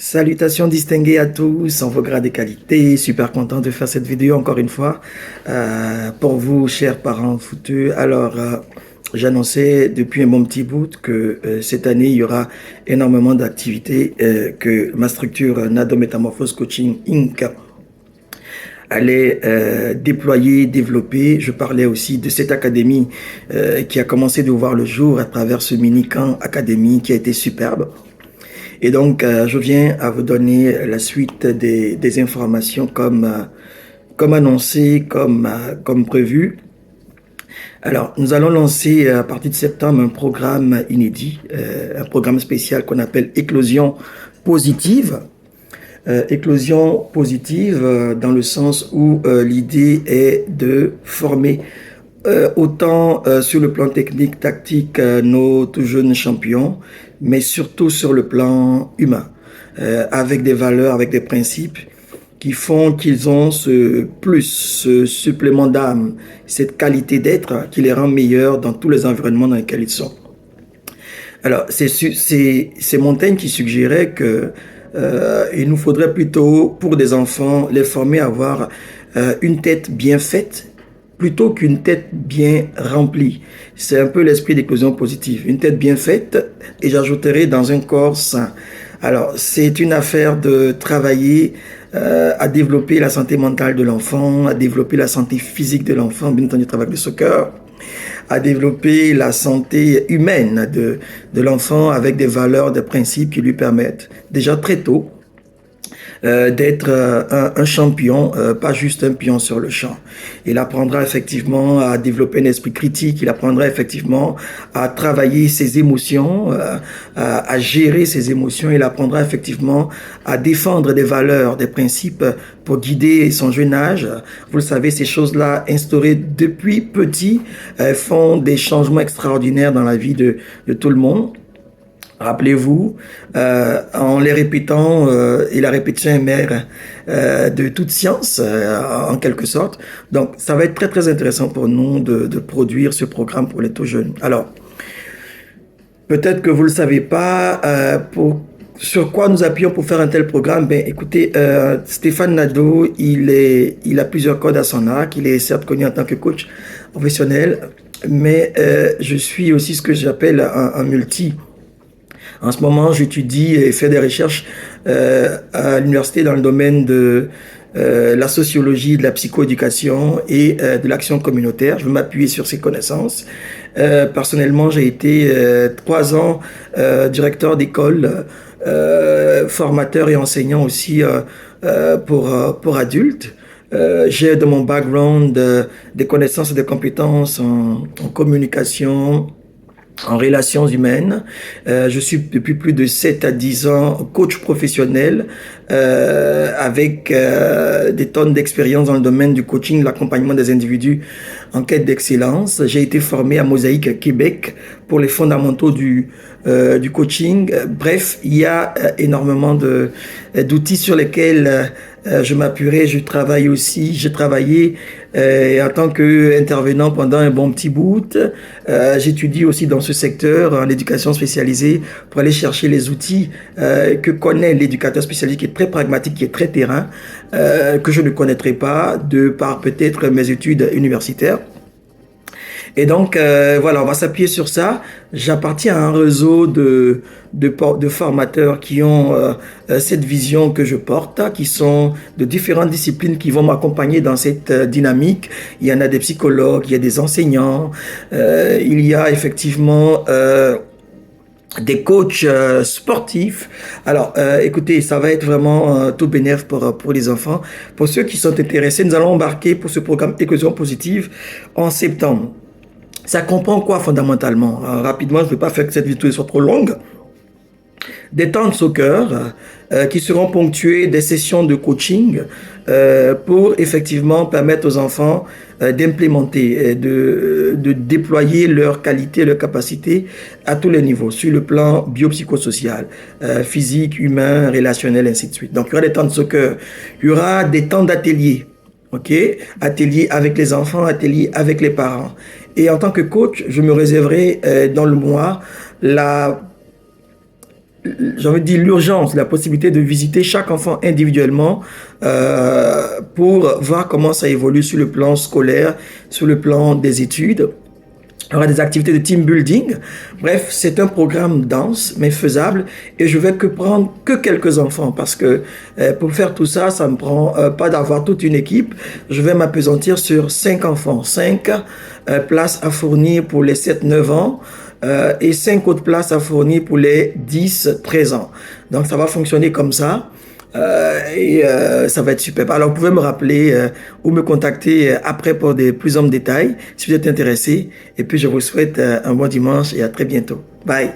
Salutations distinguées à tous en vos grades et qualités. Super content de faire cette vidéo encore une fois pour vous, chers parents footeux. J'annonçais depuis un bon petit bout que cette année, il y aura énormément d'activités que ma structure Nado Métamorphose Coaching Inc. allait déployer, développer. Je parlais aussi de cette académie qui a commencé de voir le jour à travers ce mini-camp académie qui a été superbe. Et donc, je viens à vous donner la suite des informations comme annoncé, comme prévu. Alors, nous allons lancer à partir de septembre un programme inédit, un programme spécial qu'on appelle Éclosion positive. Éclosion positive dans le sens où l'idée est de former autant sur le plan technique, tactique, nos tout jeunes champions, mais surtout sur le plan humain, avec des valeurs, avec des principes qui font qu'ils ont ce plus, ce supplément d'âme, cette qualité d'être qui les rend meilleurs dans tous les environnements dans lesquels ils sont. Alors, c'est Montaigne qui suggérait que il nous faudrait plutôt, pour des enfants, les former à avoir une tête bien faite, plutôt qu'une tête bien remplie. C'est un peu l'esprit d'éclosion positive. Une tête bien faite, et j'ajouterai dans un corps sain. Alors, c'est une affaire de travailler à développer la santé mentale de l'enfant, à développer la santé physique de l'enfant, bien entendu, travail de soccer, à développer la santé humaine de l'enfant avec des valeurs, des principes qui lui permettent, déjà très tôt, d'être un champion, pas juste un pion sur le champ. Il apprendra effectivement à développer un esprit critique, il apprendra effectivement à travailler ses émotions, à gérer ses émotions, il apprendra effectivement à défendre des valeurs, des principes pour guider son jeune âge. Vous le savez, ces choses-là, instaurées depuis petit, font des changements extraordinaires dans la vie de tout le monde. Rappelez-vous, en les répétant, et la répétition est mère de toute science, en quelque sorte. Donc, ça va être très, très intéressant pour nous de produire ce programme pour les tout jeunes. Alors, peut-être que vous ne le savez pas, sur quoi nous appuyons pour faire un tel programme? Ben, écoutez, Stéphane Nadeau, il a plusieurs cordes à son arc. Il est certes connu en tant que coach professionnel, mais je suis aussi ce que j'appelle un multi. En ce moment, j'étudie et fais des recherches à l'université dans le domaine de la sociologie, de la psychoéducation et de l'action communautaire. Je veux m'appuyer sur ces connaissances. Personnellement, j'ai été 3 ans directeur d'école, formateur et enseignant aussi pour adultes. J'ai de mon background des connaissances et des compétences en communication, en relations humaines. Je suis depuis plus de 7 à 10 ans coach professionnel avec des tonnes d'expérience dans le domaine du coaching, l'accompagnement des individus en quête d'excellence. J'ai été formé à Mosaïque Québec pour les fondamentaux du coaching. Bref, il y a énormément d'outils sur lesquels je m'appuierai. J'ai travaillé en tant qu'intervenant pendant un bon petit bout. J'étudie aussi dans ce secteur, en éducation spécialisée, pour aller chercher les outils que connaît l'éducateur spécialisé, qui est très pragmatique, qui est très terrain, que je ne connaîtrais pas de par peut-être mes études universitaires. Et donc, voilà, on va s'appuyer sur ça. J'appartiens à un réseau de formateurs qui ont cette vision que je porte, qui sont de différentes disciplines qui vont m'accompagner dans cette dynamique. Il y en a des psychologues, il y a des enseignants, il y a effectivement des coachs sportifs. Alors, écoutez, ça va être vraiment tout bénéf pour les enfants. Pour ceux qui sont intéressés, nous allons embarquer pour ce programme Éclosion positive en septembre. Ça comprend quoi fondamentalement? Rapidement, je ne vais pas faire que cette vidéo soit trop longue. Des temps de soccer qui seront ponctués des sessions de coaching pour effectivement permettre aux enfants d'implémenter, de déployer leur qualité, leur capacité à tous les niveaux, sur le plan biopsychosocial, physique, humain, relationnel, ainsi de suite. Donc, il y aura des temps de soccer, il y aura des temps d'atelier. Ok, atelier avec les enfants, atelier avec les parents. Et en tant que coach, je me réserverai dans le mois j'ai envie de dire l'urgence, la possibilité de visiter chaque enfant individuellement pour voir comment ça évolue sur le plan scolaire, sur le plan des études. Il y aura des activités de team building. Bref, c'est un programme dense, mais faisable. Et je vais que prendre que quelques enfants parce que pour faire tout ça, ça me prend pas d'avoir toute une équipe. Je vais m'appesantir sur 5 enfants. 5 places à fournir pour les 7-9 ans. Et 5 autres places à fournir pour les 10-13 ans. Donc ça va fonctionner comme ça. Ça va être super. Alors, vous pouvez me rappeler ou me contacter après pour des plus amples détails si vous êtes intéressé. Et puis, je vous souhaite un bon dimanche et à très bientôt. Bye.